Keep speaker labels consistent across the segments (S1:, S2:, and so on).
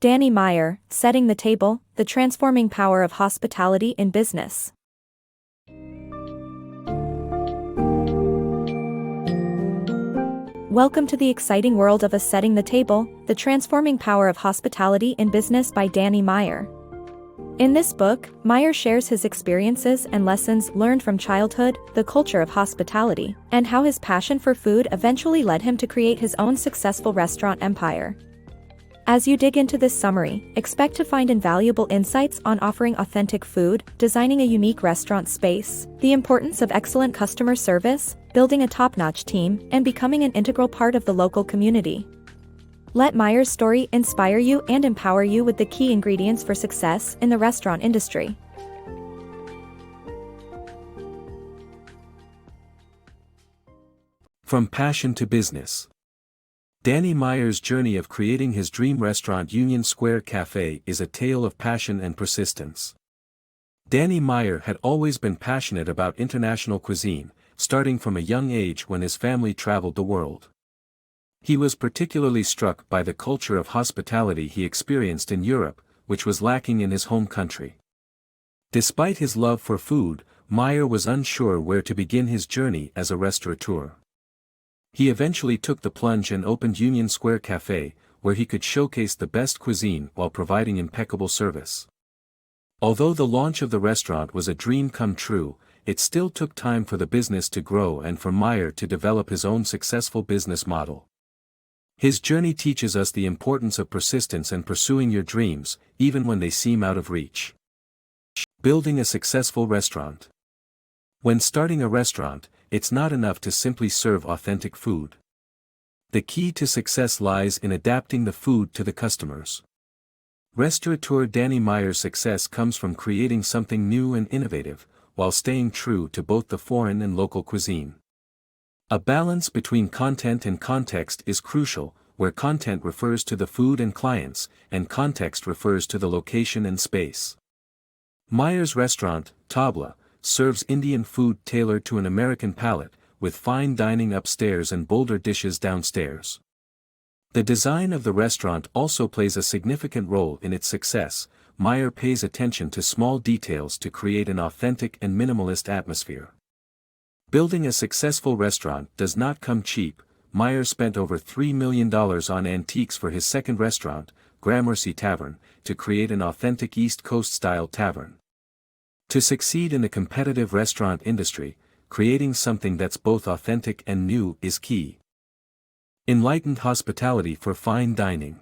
S1: Danny Meyer, Setting the Table, The Transforming Power of Hospitality in Business. Welcome to the exciting world of Setting the Table, The Transforming Power of Hospitality in Business by Danny Meyer. In this book, Meyer shares his experiences and lessons learned from childhood, the culture of hospitality, and how his passion for food eventually led him to create his own successful restaurant empire. As you dig into this summary, expect to find invaluable insights on offering authentic food, designing a unique restaurant space, the importance of excellent customer service, building a top-notch team, and becoming an integral part of the local community. Let Meyer's story inspire you and empower you with the key ingredients for success in the restaurant industry.
S2: From passion to business. Danny Meyer's journey of creating his dream restaurant Union Square Cafe is a tale of passion and persistence. Danny Meyer had always been passionate about international cuisine, starting from a young age when his family traveled the world. He was particularly struck by the culture of hospitality he experienced in Europe, which was lacking in his home country. Despite his love for food, Meyer was unsure where to begin his journey as a restaurateur. He eventually took the plunge and opened Union Square Cafe, where he could showcase the best cuisine while providing impeccable service. Although the launch of the restaurant was a dream come true, it still took time for the business to grow and for Meyer to develop his own successful business model. His journey teaches us the importance of persistence and pursuing your dreams, even when they seem out of reach. Building a successful restaurant. When starting a restaurant, it's not enough to simply serve authentic food. The key to success lies in adapting the food to the customers. Restaurateur Danny Meyer's success comes from creating something new and innovative, while staying true to both the foreign and local cuisine. A balance between content and context is crucial, where content refers to the food and clients, and context refers to the location and space. Meyer's restaurant, Tabla, serves Indian food tailored to an American palate, with fine dining upstairs and bolder dishes downstairs. The design of the restaurant also plays a significant role in its success. Meyer pays attention to small details to create an authentic and minimalist atmosphere. Building a successful restaurant does not come cheap. Meyer spent over $3 million on antiques for his second restaurant, Gramercy Tavern, to create an authentic East Coast-style tavern. To succeed in the competitive restaurant industry, creating something that's both authentic and new is key. Enlightened hospitality for fine dining.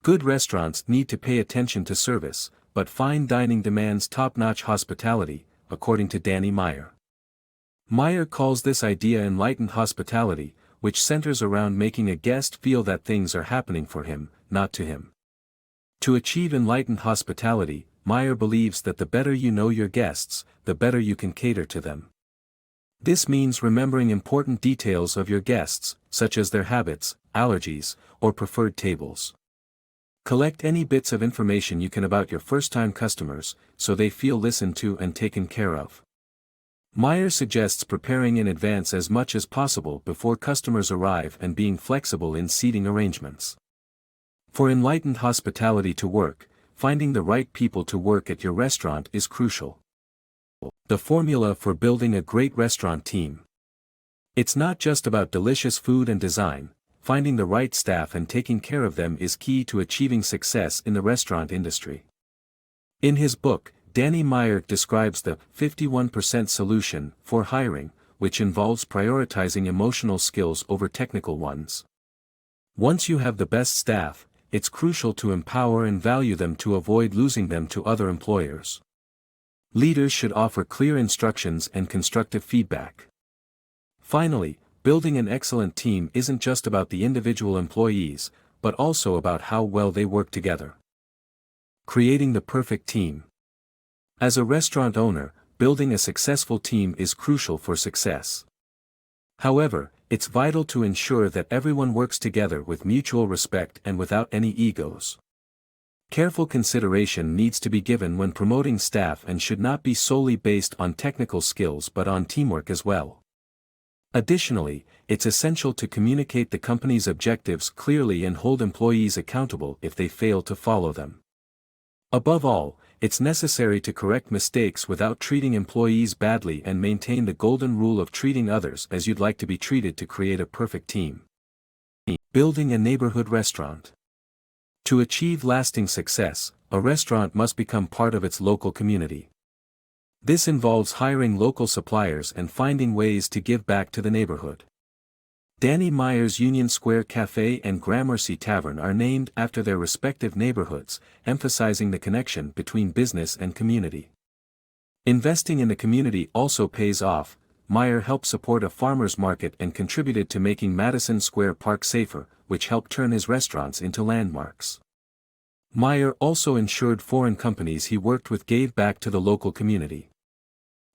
S2: Good restaurants need to pay attention to service, but fine dining demands top-notch hospitality, according to Danny Meyer. Meyer calls this idea enlightened hospitality, which centers around making a guest feel that things are happening for him, not to him. To achieve enlightened hospitality, Meyer believes that the better you know your guests, the better you can cater to them. This means remembering important details of your guests, such as their habits, allergies, or preferred tables. Collect any bits of information you can about your first-time customers, so they feel listened to and taken care of. Meyer suggests preparing in advance as much as possible before customers arrive and being flexible in seating arrangements. For enlightened hospitality to work, finding the right people to work at your restaurant is crucial. The formula for building a great restaurant team. It's not just about delicious food and design. Finding the right staff and taking care of them is key to achieving success in the restaurant industry. In his book, Danny Meyer describes the 51% solution for hiring, which involves prioritizing emotional skills over technical ones. Once you have the best staff, it's crucial to empower and value them to avoid losing them to other employers. Leaders should offer clear instructions and constructive feedback. Finally, building an excellent team isn't just about the individual employees, but also about how well they work together. Creating the perfect team. As a restaurant owner, building a successful team is crucial for success. However, it's vital to ensure that everyone works together with mutual respect and without any egos. Careful consideration needs to be given when promoting staff and should not be solely based on technical skills but on teamwork as well. Additionally, it's essential to communicate the company's objectives clearly and hold employees accountable if they fail to follow them. Above all, it's necessary to correct mistakes without treating employees badly and maintain the golden rule of treating others as you'd like to be treated to create a perfect team. Building a neighborhood restaurant. To achieve lasting success, a restaurant must become part of its local community. This involves hiring local suppliers and finding ways to give back to the neighborhood. Danny Meyer's Union Square Cafe and Gramercy Tavern are named after their respective neighborhoods, emphasizing the connection between business and community. Investing in the community also pays off. Meyer helped support a farmers market and contributed to making Madison Square Park safer, which helped turn his restaurants into landmarks. Meyer also ensured foreign companies he worked with gave back to the local community.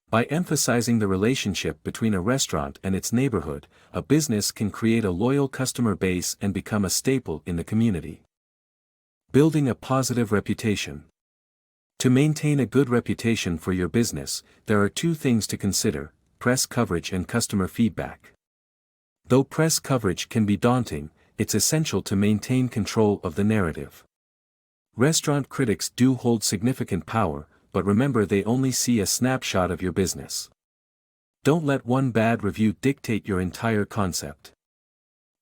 S2: By emphasizing the relationship between a restaurant and its neighborhood, a business can create a loyal customer base and become a staple in the community. Building a positive reputation. To maintain a good reputation for your business, there are two things to consider: press coverage and customer feedback. Though press coverage can be daunting, it's essential to maintain control of the narrative. Restaurant critics do hold significant power, but remember they only see a snapshot of your business. Don't let one bad review dictate your entire concept.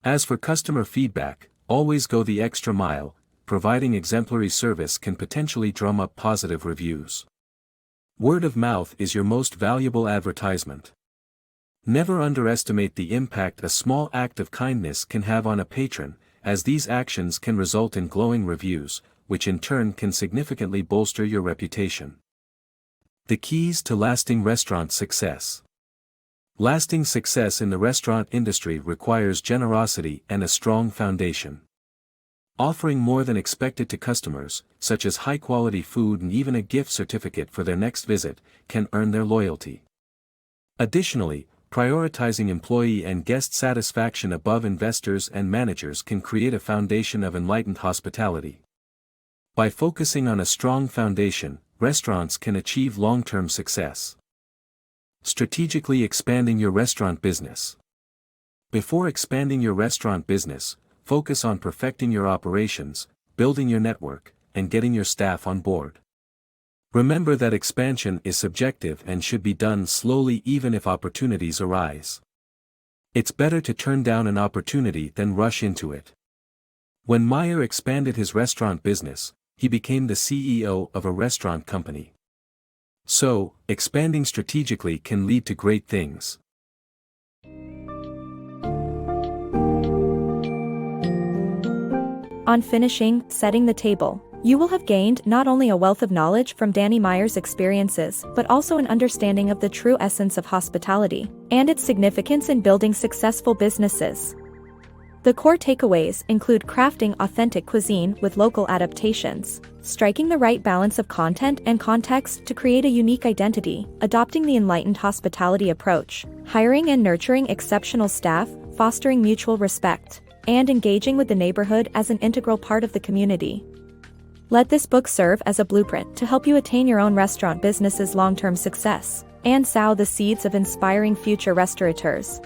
S2: As for customer feedback, always go the extra mile. Providing exemplary service can potentially drum up positive reviews. Word of mouth is your most valuable advertisement. Never underestimate the impact a small act of kindness can have on a patron, as these actions can result in glowing reviews, which in turn can significantly bolster your reputation. The keys to lasting restaurant success. Lasting success in the restaurant industry requires generosity and a strong foundation. Offering more than expected to customers, such as high-quality food and even a gift certificate for their next visit, can earn their loyalty. Additionally, prioritizing employee and guest satisfaction above investors and managers can create a foundation of enlightened hospitality. By focusing on a strong foundation, restaurants can achieve long-term success. Strategically expanding your restaurant business. Before expanding your restaurant business, focus on perfecting your operations, building your network, and getting your staff on board. Remember that expansion is subjective and should be done slowly even if opportunities arise. It's better to turn down an opportunity than rush into it. When Meyer expanded his restaurant business, he became the CEO of a restaurant company. So, expanding strategically can lead to great things.
S1: On finishing, setting the table, you will have gained not only a wealth of knowledge from Danny Meyer's experiences, but also an understanding of the true essence of hospitality, and its significance in building successful businesses. The core takeaways include crafting authentic cuisine with local adaptations, striking the right balance of content and context to create a unique identity, adopting the enlightened hospitality approach, hiring and nurturing exceptional staff, fostering mutual respect, and engaging with the neighborhood as an integral part of the community. Let this book serve as a blueprint to help you attain your own restaurant business's long-term success, and sow the seeds of inspiring future restaurateurs.